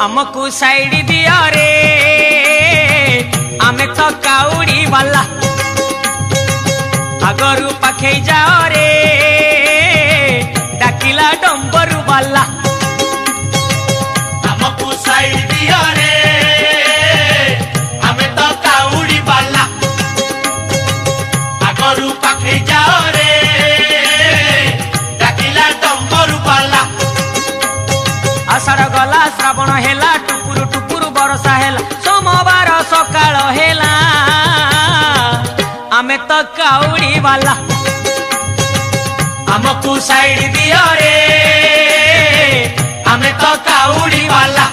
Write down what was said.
हमको साइड दिया रे आमे तो काउड़ी वाला आगरू पाखे जाओ रे डाकिला डंबरू वाला हमको साइड दिया रे आमे तो काउड़ी वाला आगरू पाखे जाओ रे डाकिला डंबरू वाला आषाढ़ गला श्रावण हेला टुकुरु टुकुरु बरसा हेला सोमवार सकाळ हेला आमे तो काउड़ी वाला हमको साइड दिया रे आमे तो काउड़ी वाला।